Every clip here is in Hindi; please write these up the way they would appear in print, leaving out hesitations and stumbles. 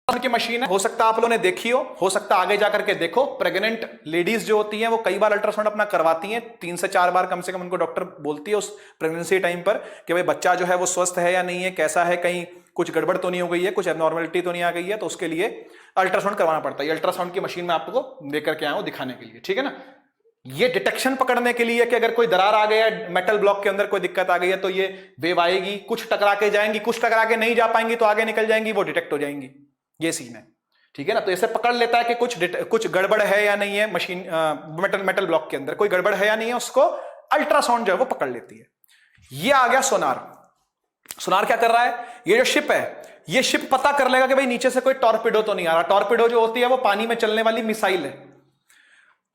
की मशीन है, हो सकता है आप लोगों ने देखी हो सकता है आगे जाकर के देखो। प्रेग्नेंट लेडीज जो होती हैं वो कई बार अल्ट्रासाउंड अपना करवाती हैं, 3 से 4 बार कम से कम उनको डॉक्टर बोलती है उस प्रेगनेंसी टाइम पर कि भाई बच्चा जो है वो स्वस्थ है या नहीं है, कैसा है, कहीं कुछ गड़बड़ तो नहीं हो गई है, कुछ एबनॉर्मलिटी तो नहीं आ गई है, तो उसके लिए अल्ट्रासाउंड करवाना पड़ता है। अल्ट्रासाउंड की मशीन में आपको लेकर के आया हूं दिखाने के लिए, ठीक है ना। ये डिटेक्शन पकड़ने के लिए कि अगर कोई दरार आ गया, मेटल ब्लॉक के अंदर कोई दिक्कत आ गई है तो ये वेव आएगी, कुछ टकरा के जाएंगी, कुछ टकरा के नहीं जा पाएंगी तो आगे निकल जाएंगी, वो डिटेक्ट हो जाएंगी। ये सीन है, ठीक है ना। तो ऐसे पकड़ लेता है कि कुछ गड़बड़ है या नहीं है मशीन, मेटल ब्लॉक के अंदर कोई गड़बड़ है या नहीं है, उसको अल्ट्रासाउंड जो है वो पकड़ लेती है। ये आ गया सोनार। सोनार क्या कर रहा है, ये जो शिप है ये शिप पता कर लेगा कि भाई नीचे से कोई टॉर्पिडो तो नहीं आ रहा। टॉर्पिडो जो होती है वो पानी में चलने वाली मिसाइल है,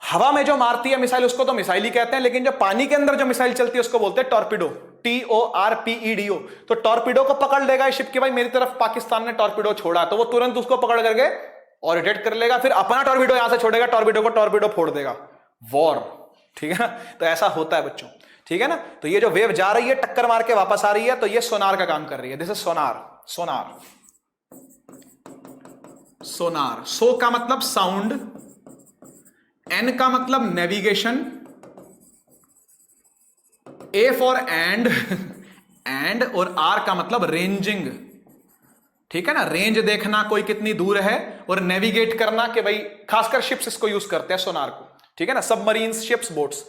हवा में जो मारती है मिसाइल उसको तो मिसाइल ही कहते हैं, लेकिन जो पानी के अंदर जो मिसाइल चलती है उसको बोलते हैं टॉर्पिडो, TORPEDO। तो टॉर्पिडो को पकड़ लेगा शिप की, भाई मेरी तरफ पाकिस्तान ने टॉर्पिडो छोड़ा, तो वो तुरंत उसको पकड़ करके ऑरिटेट कर लेगा, फिर अपना टॉर्पिडो यहां से छोड़ेगा, टॉर्पिडो को टॉर्पिडो फोड़ देगा, वॉर, ठीक है ना। तो ऐसा होता है बच्चों, ठीक है ना। तो ये जो वेव जा रही है टक्कर मार के वापस आ रही है, तो ये सोनार का काम कर रही है। दिस इज सोनार। सोनार, सोनार, सो का मतलब साउंड, एन का मतलब navigation, A for and, and, और आर का मतलब रेंजिंग, ठीक है ना। रेंज देखना कोई कितनी दूर है, और नेविगेट करना कि भाई खासकर शिप्स इसको यूज करते हैं सोनार को, ठीक है ना। Submarines, ships, boats.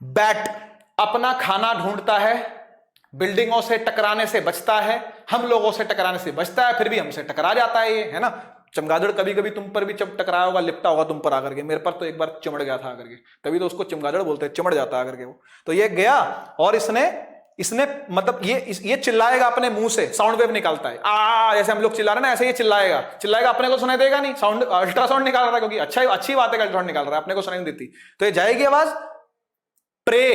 बैट अपना खाना ढूंढता है, बिल्डिंगों से टकराने से बचता है, हम लोगों से टकराने से बचता है, फिर भी हमसे टकरा जाता है ये, है ना। चमगादड़ कभी कभी तुम पर भी टकराया होगा, लिपटा होगा तुम पर आकर के, मेरे पर तो एक बार चिमड़ गया था आकर के, तभी तो उसको चमगादड़ बोलते हैं, चिमड़ जाता आकर के वो। तो ये गया और इसने मतलब ये चिल्लाएगा अपने मुंह से, साउंड वेव निकालता है, जैसे हम लोग चिल्ला रहे हैं ना, ऐसे ये चिल्लाएगा, अपने को सुनाई देगा नहीं, साउंड अल्ट्रासाउंड निकाल रहा है, क्योंकि अच्छी बात है कि अल्ट्रासाउंड निकाल रहा है, अपने को सुनाई नहीं देती, तो ये जाएगी आवाज, प्रे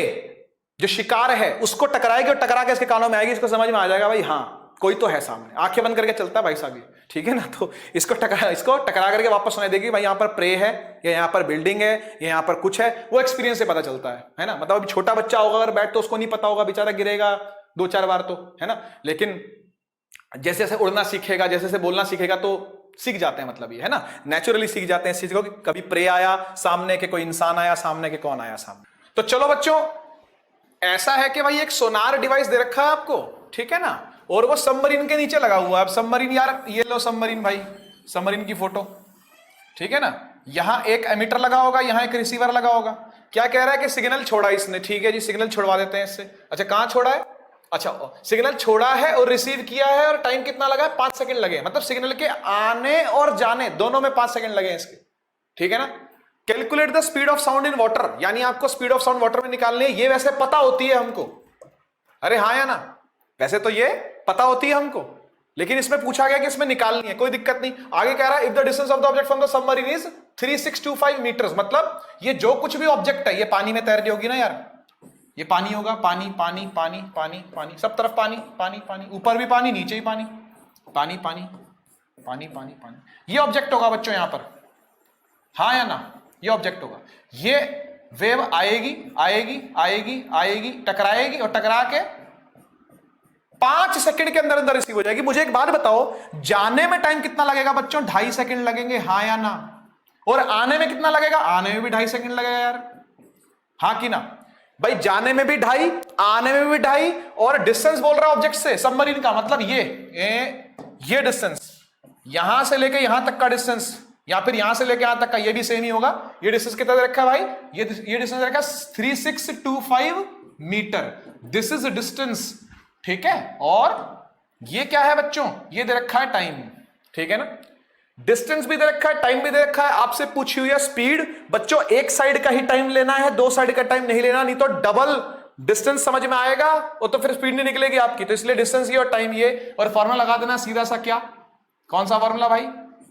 जो शिकार है उसको टकराएगी, और टकरा के इसके कानों में आएगी, इसको समझ में आ जाएगा भाई हाँ कोई तो है सामने, आंखें बंद करके चलता है भाई साहब, ठीक है ना। तो इसको टकरा करके वापस सुनाई देगी भाई यहाँ पर प्रे है, या यहाँ पर बिल्डिंग है, या यहाँ पर कुछ है, वो एक्सपीरियंस से पता चलता है ना। मतलब अभी छोटा बच्चा होगा अगर बैठ, तो उसको नहीं पता होगा, बेचारा गिरेगा 2-4 बार तो, है ना। लेकिन जैसे जैसे उड़ना सीखेगा, जैसे जैसे बोलना सीखेगा, तो सीख जाते हैं, मतलब ये है ना, नेचुरली सीख जाते हैं इस चीज को, कि कभी प्रे आया सामने के, कोई इंसान आया सामने के, कौन आया सामने। तो चलो बच्चों, ऐसा है कि भाई एक सोनार डिवाइस दे रखा है आपको, ठीक है ना, और वो सबमरीन के नीचे लगा हुआ है। अब सबमरीन, यार ये लो सबमरीन भाई, सबमरीन की फोटो, ठीक है ना। यहां एक एमिटर लगा होगा, यहां एक रिसीवर लगा होगा। क्या कह रहा है कि सिग्नल छोड़ा इसने, ठीक है जी, सिग्नल छोड़वा देते हैं इससे। अच्छा कहां छोड़ा है, अच्छा सिग्नल छोड़ा है और रिसीव किया है, और टाइम कितना लगा है, 5 सेकंड लगे, मतलब सिग्नल के आने और जाने दोनों में 5 सेकंड लगे इसके, ठीक है ना। Calculate the speed of sound in water, यानी आपको स्पीड ऑफ साउंड वाटर में निकालनी है। ये वैसे पता होती है हमको, अरे हाँ या ना, वैसे तो ये पता होती है हमको, लेकिन इसमें पूछा गया कि इसमें निकालनी है, कोई दिक्कत नहीं। आगे कह रहा है if the distance of the object from the submarine is 3625 metres, मतलब ये जो कुछ भी ऑब्जेक्ट है, ये पानी में तैर रही होगी ना यार, ये पानी होगा, पानी पानी पानी पानी पानी, सब तरफ पानी पानी पानी, ऊपर भी पानी, नीचे भी पानी, पानी पानी पानी पानी पानी, ये ऑब्जेक्ट होगा बच्चों यहां पर, हाँ या ना, ये ऑब्जेक्ट होगा। ये वेव आएगी आएगी आएगी आएगी, टकराएगी, और टकरा के 5 सेकंड के अंदर अंदर रिसीव हो जाएगी। मुझे एक बात बताओ, जाने में टाइम कितना लगेगा बच्चों, 2.5 सेकंड लगेंगे, हाँ या ना। और आने में कितना लगेगा, आने में भी 2.5 सेकंड लगेगा यार, हाँ कि ना भाई। जाने में भी 2.5, आने में भी 2.5, और डिस्टेंस बोल रहा है ऑब्जेक्ट से, सबमरीन का, मतलब ये डिस्टेंस, यहां से लेके यहां तक का डिस्टेंस, या फिर यहां से लेके यहां तक का, ये भी सेम ही होगा। ये डिस्टेंस कितना रखा है भाई, ये डिस्टेंस रखा 3625 मीटर, दिस इज डिस्टेंस, ठीक है। और ये क्या है बच्चों, ये दे रखा है टाइम, ठीक है ना। डिस्टेंस भी दे रखा है, टाइम भी दे रखा है, आपसे पूछी हुई है स्पीड। बच्चों एक साइड का ही टाइम लेना है, 2 साइड का टाइम नहीं लेना, नहीं तो डबल डिस्टेंस समझ में आएगा और तो फिर स्पीड नहीं निकलेगी आपकी। तो इसलिए डिस्टेंस ये और टाइम ये, और फॉर्मूला लगा देना सीधा सा, क्या, कौन सा फॉर्मूला भाई,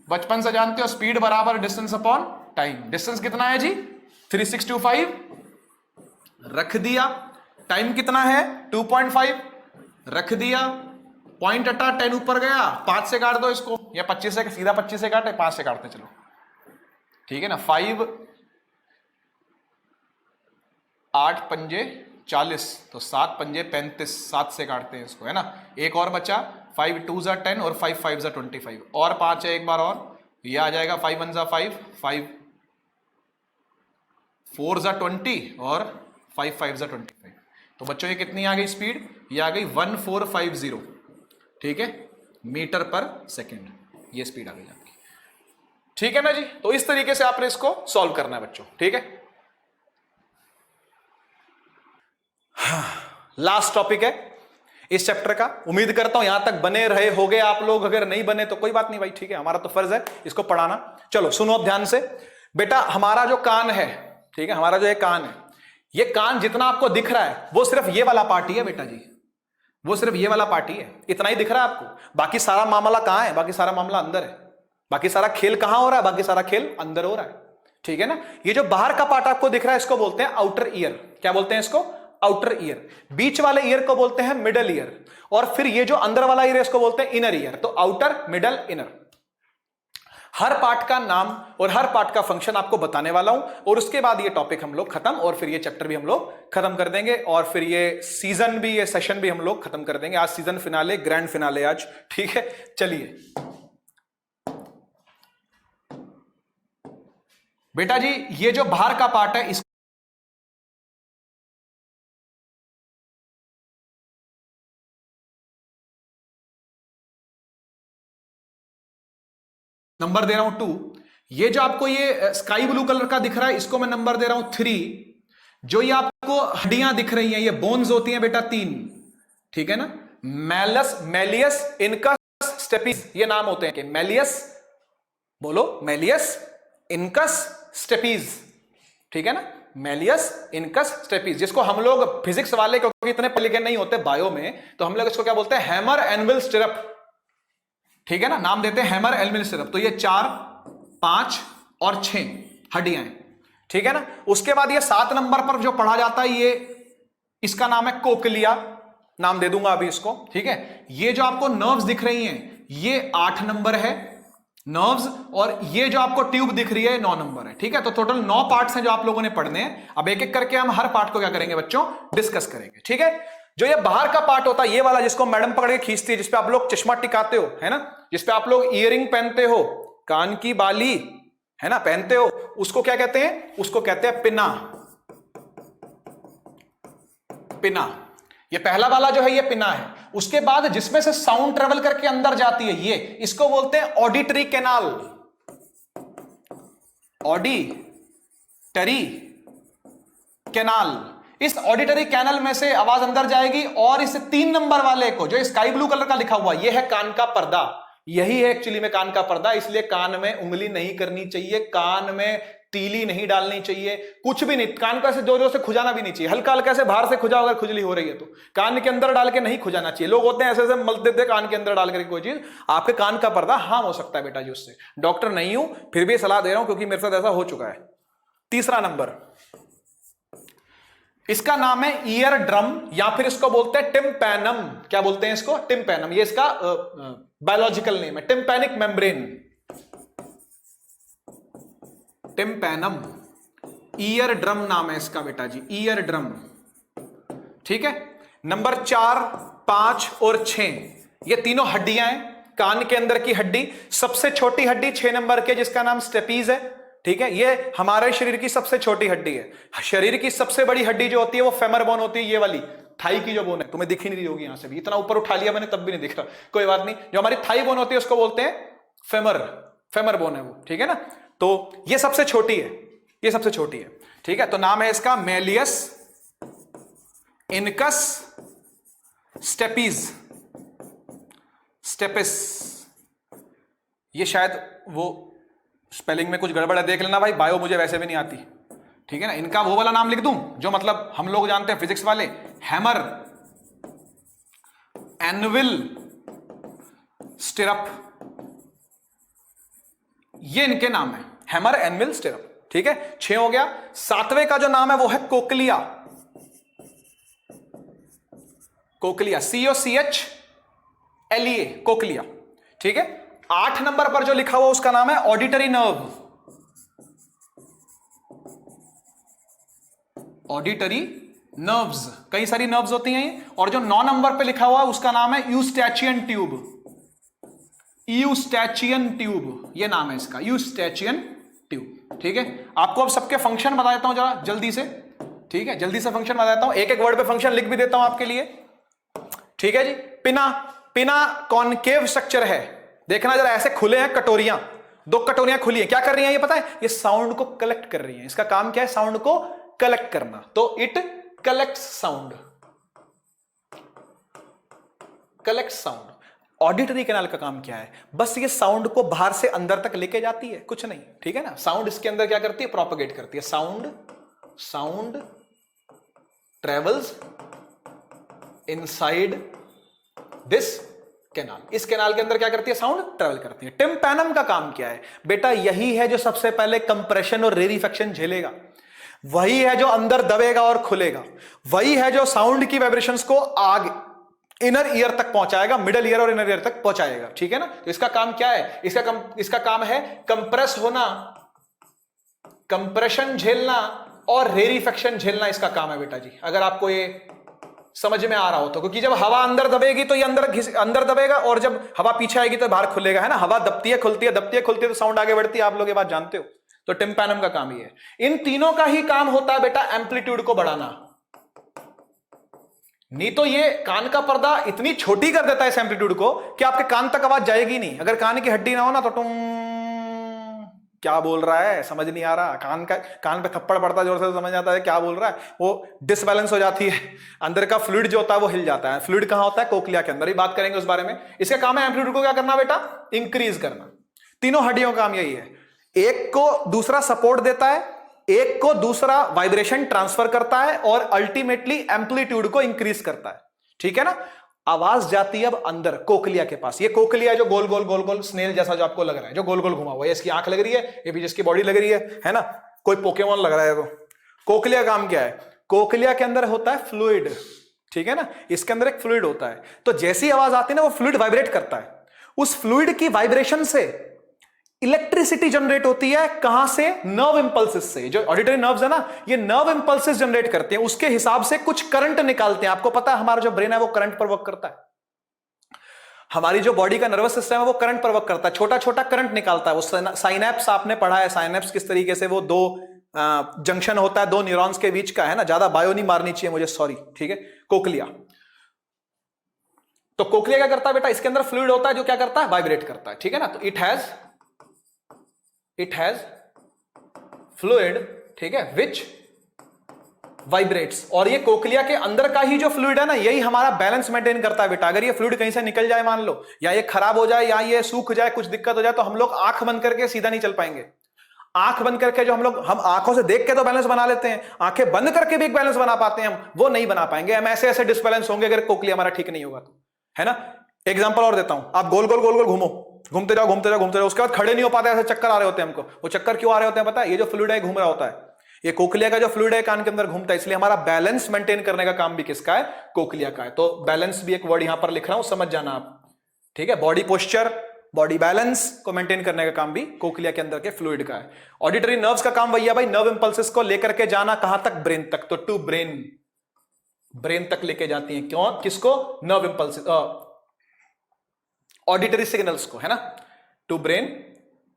बचपन से जानते हो, स्पीड बराबर डिस्टेंस अपॉन टाइम। डिस्टेंस कितना है जी, 3625 रख दिया, टाइम कितना है 2.5 रख दिया, पॉइंट अटा 10 ऊपर गया, 5 से काट दो इसको, या 25 से, सीधा 25 से काटे, 5 से काटते चलो, ठीक है ना। 5 8 पंजे 40, तो 7 पंजे 35, 7 से काटते हैं इसको, है ना। एक और बचा 5 2 जा 10 और 5 5 जा 25 और 5 है एक बार और, ये आ जाएगा 5 1 जा 5 5 4 जा 20 और 5 5 जा 25। तो बच्चों ये कितनी आ गई स्पीड, ये आ गई 1450, ठीक है, मीटर पर सेकेंड, ये स्पीड आ गई आपकी। ठीक है ना जी, तो इस तरीके से आपने इसको सॉल्व करना है बच्चों, ठीक है। लास्ट टॉपिक है इस चैप्टर का, उम्मीद करता हूं यहां तक बने रहे होगे आप लोग, अगर नहीं बने तो कोई बात नहीं भाई, ठीक है, हमारा तो फर्ज है इसको पढ़ाना। चलो सुनो अब ध्यान से बेटा, हमारा जो कान है, ठीक है, हमारा जो ये कान है, ये कान जितना आपको दिख रहा है वो सिर्फ ये वाला पार्ट ही है बेटा जी, वो सिर्फ ये वाला पार्ट ही है, इतना ही दिख रहा है आपको, बाकी सारा मामला कहां है, बाकी सारा मामला अंदर है, बाकी सारा खेल कहां हो रहा है, बाकी सारा खेल अंदर हो रहा है, ठीक है ना। ये जो बाहर का पार्ट आपको दिख रहा है इसको बोलते हैं आउटर ईयर, क्या बोलते हैं इसको, आउटर ईयर। बीच वाले ईयर को बोलते हैं मिडल ईयर, और फिर ये जो अंदर वाला ईयर है इसको बोलते हैं इनर ईयर। तो आउटर, मिडल, इनर, हर पार्ट का नाम और हर पार्ट का फंक्शन आपको बताने वाला हूं, और उसके बाद ये टॉपिक हम लोग खत्म, और फिर ये चैप्टर भी हम लोग खत्म कर देंगे, और फिर ये सीजन भी, ये सेशन भी हम लोग खत्म कर देंगे। आज सीजन फिनाले, ग्रैंड फिनाले आज, ठीक है। चलिए बेटा जी, ये जो बाहर का पार्ट है इस नंबर दे रहा हूं 2, ये जो आपको ये स्काई ब्लू कलर का दिख रहा है इसको मैं नंबर दे रहा हूं 3, जो ये आपको हड्डियां दिख रही हैं ये बोन्स होती हैं बेटा 3, ठीक है ना। मैलस, मेलियस, इनकस, स्टेपिस, ये नाम होते हैं कि मैलियस, बोलो मैलियस, इनकस, स्टेपीज, ठीक है ना, मैलियस, इनकस, स्टेपीज, जिसको हम लोग फिजिक्स वाले क्योंकि इतने पढ़े लिखे नहीं होते बायो में, तो हम लोग इसको क्या बोलते हैं, हैमर एनविल स्टिरअप, ठीक है ना, नाम देते हैं हैमर एनविल स्टिरअप। तो ये 4 5 और 6 हड्डियां हैं, ठीक है ना। उसके बाद ये 7 नंबर पर जो पढ़ा जाता है ये, इसका नाम है कोकलिया, नाम दे दूंगा अभी इसको, ठीक है। ये जो आपको नर्व्स दिख रही हैं ये 8 नंबर है नर्व्स, और ये जो आपको ट्यूब दिख रही है 9 नंबर है, ठीक है। तो टोटल 9 पार्ट्स हैं जो आप लोगों ने पढ़ने हैं। अब एक एक करके हम हर पार्ट को क्या करेंगे बच्चों, डिस्कस करेंगे, ठीक है। जो ये बाहर का पार्ट होता है ये वाला, जिसको मैडम पकड़ के खींचती है, जिसपे आप लोग चश्मा टिकाते हो, है ना, जिसपे आप लोग ईयरिंग पहनते हो, कान की बाली, है ना, पहनते हो, उसको क्या कहते हैं, उसको कहते हैं पिना, पिना। ये पहला वाला जो है ये पिना है। उसके बाद जिसमें से साउंड ट्रेवल करके अंदर जाती है ये, इसको बोलते हैं ऑडिटरी कैनाल, ऑडिटरी कैनाल। इस ऑडिटरी कैनल में से आवाज अंदर जाएगी, और इस 3 नंबर वाले को जो स्काई ब्लू कलर का लिखा हुआ, ये है कान का पर्दा, यही है एक्चुअली में कान का पर्दा। इसलिए कान में उंगली नहीं करनी चाहिए, कान में तीली नहीं डालनी चाहिए, कुछ भी नहीं, कान को ऐसे जोर जोर से खुजाना भी नहीं चाहिए, हल्का हल्का से बाहर से खुजाओ अगर खुजली हो रही है तो, कान के अंदर डाल के नहीं खुजाना चाहिए। लोग होते हैं ऐसे ऐसे मल देते कान के अंदर डाल करके कोई चीज, आपके कान का पर्दा हार्म हो सकता है बेटा जी उससे। डॉक्टर नहीं हूं फिर भी सलाह दे रहा हूं क्योंकि मेरे साथ ऐसा हो चुका है। तीसरा नंबर, इसका नाम है ईयर ड्रम, या फिर इसको बोलते हैं टिम्पैनम। क्या बोलते हैं इसको, टिम्पैनम, ये इसका बायोलॉजिकल नेम है, tympanic membrane, tympanum, ear drum नाम है इसका बेटा जी, ईयर ड्रम, ठीक है। नंबर 4 5 और 6 ये तीनों हड्डियां हैं, कान के अंदर की हड्डी, सबसे छोटी हड्डी 6 नंबर के जिसका नाम स्टेपीज है, ठीक है। ये हमारे शरीर की सबसे छोटी हड्डी है। शरीर की सबसे बड़ी हड्डी जो होती है वो फेमर बोन होती है, ये वाली थाई की जो बोन है, तुम्हें दिख ही नहीं रही होगी यहां से भी, इतना ऊपर उठा लिया मैंने तब भी नहीं दिख रहा, कोई बात नहीं। जो हमारी थाई बोन होती है उसको बोलते हैं फेमर, फेमर बोन है वो, ठीक है ना। तो ये सबसे छोटी है, ये सबसे छोटी है, ठीक है। तो नाम है इसका मेलियस, इनकस, स्टेपीज, स्टेपिस। ये शायद वो स्पेलिंग में कुछ गड़बड़ है, देख लेना भाई, बायो मुझे वैसे भी नहीं आती, ठीक है ना। इनका वो वाला नाम लिख दूं जो मतलब हम लोग जानते हैं फिजिक्स वाले, हैमर एनविल स्टिरअप, ये इनके नाम है, हैमर एनविल स्टिरअप, ठीक है। 6 हो गया। 7वें का जो नाम है वो है कोकलिया, कोकलिया, COCHLEA, कोकलिया, ठीक है। 8 नंबर पर जो लिखा हुआ उसका नाम है ऑडिटरी नर्व, ऑडिटरी नर्व्स, कई सारी नर्व्स होती हैं ये, और जो 9 नंबर पे लिखा हुआ है उसका नाम है यूस्टैचियन ट्यूब। यूस्टैचियन ट्यूब ये नाम है इसका, यूस्टैचियन ट्यूब। ठीक है, आपको अब सबके फंक्शन बता देता हूं जरा जल्दी से। ठीक है, जल्दी से फंक्शन बता देता हूं, एक एक वर्ड पे फंक्शन लिख भी देता हूं आपके लिए। ठीक है जी, पिना, पिना कॉनकेव स्ट्रक्चर है। देखना जरा, ऐसे खुले हैं कटोरियां, 2 कटोरियां खुली हैं, क्या कर रही हैं ये पता है? ये साउंड को कलेक्ट कर रही हैं। इसका काम क्या है? साउंड को कलेक्ट करना। तो it collect sound, collect sound. Auditory canal का काम क्या है? बस ये साउंड को बाहर से अंदर तक लेके जाती है, कुछ नहीं। ठीक है ना, साउंड इसके अंदर क्या करती है? प्रोपेगेट करती है। Sound travels inside this canal. इस कैनाल के अंदर क्या करती है? साउंड ट्रेवल करती है। टिम्पैनम का काम क्या है बेटा? यही है जो सबसे पहले कंप्रेशन और रेरिफेक्शन झेलेगा, वही है जो अंदर दबेगा और खुलेगा, वही है जो साउंड की वाइब्रेशंस को आगे इनर ईयर तक पहुंचाएगा, मिडल ईयर और इनर ईयर तक पहुंचाएगा। ठीक है ना, तो इसका काम क्या है? इसका काम है कंप्रेस होना, कंप्रेशन झेलना और रेरिफेक्शन झेलना, इसका काम है बेटा जी। अगर आपको ये समझ में आ रहा हो तो, क्योंकि जब हवा अंदर दबेगी तो ये अंदर दबेगा, और जब हवा पीछे आएगी तो बाहर खुलेगा, है ना। हवा दबती है खुलती है, दबती है खुलती है, तो साउंड आगे बढ़ती है। आप लोग ये बात जानते हो। तो टिम्पैनम का काम ये है। इन तीनों का ही काम होता है बेटा एम्पलीट्यूड को बढ़ाना। नहीं तो ये कान का पर्दा इतनी छोटी कर देता है इस एम्पलीट्यूड को कि आपके कान तक आवाज जाएगी नहीं। अगर कान की हड्डी ना हो ना तो तुम क्या बोल रहा है समझ नहीं आ रहा, कान पे थप्पड़ पड़ता जोर से तो समझ आता है क्या बोल रहा है, वो डिसबैलेंस हो जाती है, अंदर का फ्लूइड जो होता है वो हिल जाता है। फ्लूइड कहां होता है? कोक्लिया के अंदर। ही बात करेंगे उस बारे में। इसका काम है एम्पलीट्यूड को क्या करना बेटा? इंक्रीज करना। तीनों हड्डियों का काम यही है, एक को दूसरा सपोर्ट देता है, एक को दूसरा वाइब्रेशन ट्रांसफर करता है, और अल्टीमेटली एम्पलीट्यूड को इंक्रीज करता है। ठीक है ना। आवाज जाती है अब अंदर कोक्लिया के पास। ये कोक्लिया जो गोल गोल गोल गोल स्नेल जैसा जो आपको लग रहा है, जो गोल गोल घुमा हुआ है, इसकी आंख लग रही है, ये भी जिसकी बॉडी लग रही है ना, कोई पोकेमॉन लग रहा है। तो कोक्लिया काम क्या है? कोक्लिया के अंदर होता है फ्लूइड। ठीक है ना, इसके अंदर एक फ्लूइड होता है। तो जैसी आवाज आती है ना, वो फ्लूइड वाइब्रेट करता है। उस फ्लूइड की वाइब्रेशन से इलेक्ट्रिसिटी जनरेट होती है। कहां से? नर्व इंपल्सेस से। जो ऑडिटरी नर्व्स है ना, ये नर्व इंपल्सेस जनरेट करते हैं, उसके हिसाब से कुछ करंट निकालते हैं। आपको पता है हमारा जो ब्रेन है वो करंट पर वर्क करता है, हमारी जो बॉडी का नर्वस सिस्टम है वो करंट पर वर्क करता है, छोटा छोटा करंट निकालता है। वो साइनेप्स आपने पढ़ा है, साइनेप्स किस तरीके से वो 2 जंक्शन होता है 2 न्यूरॉन्स के बीच का, है ना। ज्यादा बायो नहीं मारनी चाहिए मुझे, सॉरी। ठीक है, कोक्लिया। तो कोक्लिया क्या करता है बेटा? इसके अंदर फ्लूइड होता है जो क्या करता है? वाइब्रेट करता है। ठीक है ना, तो इट हैज फ्लूइड, ठीक है, विच वाइब्रेट्स। और ये कोक्लिया के अंदर का ही जो फ्लूइड है ना, यही हमारा बैलेंस मेंटेन करता है बेटा। अगर ये फ्लूइड कहीं से निकल जाए मान लो, या ये खराब हो जाए, या ये सूख जाए, कुछ दिक्कत हो जाए, तो हम लोग आंख बंद करके सीधा नहीं चल पाएंगे। आंख बंद करके जो हम आंखों से देख के तो बैलेंस बना लेते हैं, आंखें बंद करके भी एक बैलेंस बना पाते हैं, हम वो नहीं बना पाएंगे। हम ऐसे ऐसे डिसबैलेंस होंगे अगर कोक्लिया हमारा ठीक नहीं होगा तो, है ना। एग्जांपल और देता हूं, आप गोल गोल गोल गोल घूमो, घूमते जाओ घूमते जाओ घूमते जाओ, उसके बाद खड़े नहीं हो पाते, ऐसे चक्कर आ रहे होते हैं हमको। वो चक्कर क्यों आ रहे होते हैं पता है? ये जो फ्लूइड है घूम रहा होता है, ये कोक्लिया का जो फ्लूइड है कान के अंदर घूमता है, इसलिए हमारा बैलेंस मेंटेन करने का काम भी किसका है? कोक्लिया का है। तो बैलेंस भी एक वर्ड यहां पर लिख रहा हूं, समझ जाना आप। ठीक है, बॉडी पोस्चर, बॉडी बैलेंस को मेंटेन करने का काम भी कोक्लिया के अंदर के फ्लूइड का है। ऑडिटरी नर्व्स का काम वही है भाई, नर्व इंपल्सेस को लेकर के जाना कहां तक? ब्रेन तक। तो टू ब्रेन, ब्रेन तक लेके जाती हैं। क्यों? किसको? नर्व इंपल्सेस, ऑडिटरी सिग्नल्स को, है ना, टू ब्रेन।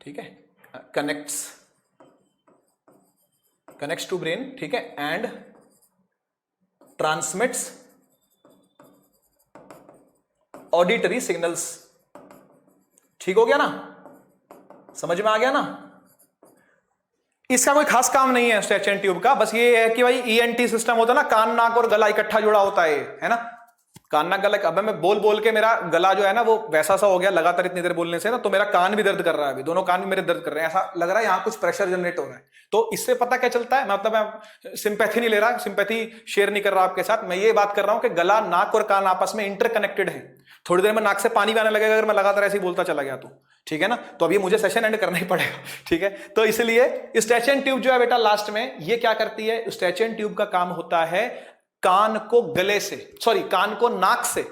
ठीक है, कनेक्ट्स टू ब्रेन, ठीक है, एंड ट्रांसमिट्स ऑडिटरी सिग्नल्स। ठीक हो गया ना, समझ में आ गया ना। इसका कोई खास काम नहीं है स्ट्रेचेंट ट्यूब का, बस ये है कि भाई ईएनटी सिस्टम होता है ना, कान नाक और गला इकट्ठा जुड़ा होता है ना। कान नाक गला, अब मैं बोल बोल के मेरा गला जो है ना वो वैसा सा हो गया लगातार इतनी देर बोलने से ना, तो मेरा कान भी दर्द कर रहा है अभी, दोनों कान भी मेरे दर्द कर रहे हैं। ऐसा लग रहा है यहाँ कुछ प्रेशर जनरेट हो रहा है। तो इससे पता क्या चलता है, मतलब मैं सिंपैथी नहीं ले रहा, सिंपैथी शेयर नहीं कर रहा आपके साथ, मैं ये बात कर रहा हूं कि गला, नाक और कान आपस में इंटरकनेक्टेड है। थोड़ी देर में नाक से पानी भी आने लगेगा अगर मैं लगातार ऐसे ही बोलता चला गया तो, ठीक है ना। तो अभी मुझे सेशन एंड करना ही पड़ेगा, ठीक है। तो इसलिए स्ट्रेचेंट ट्यूब जो है बेटा लास्ट में ये क्या करती है, स्ट्रेचेंट ट्यूब का काम होता है कान को गले से, सॉरी कान को नाक से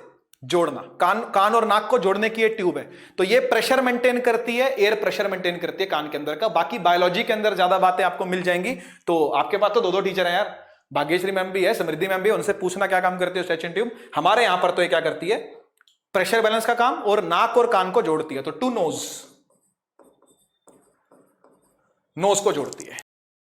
जोड़ना। कान और नाक को जोड़ने की ये ट्यूब है। तो ये प्रेशर मेंटेन करती है, एयर प्रेशर मेंटेन करती है कान के अंदर का। बाकी बायोलॉजी के अंदर ज्यादा बातें आपको मिल जाएंगी। तो आपके पास तो 2-2 टीचर हैं यार, भाग्यश्री मैम भी है, समृद्धि मैम भी है, उनसे पूछना क्या काम करती है स्ट्रेचिंग ट्यूब। हमारे यहां पर तो ये क्या करती है, प्रेशर बैलेंस का काम और नाक और कान को जोड़ती है। तो टू नोज, नोज को जोड़ती है।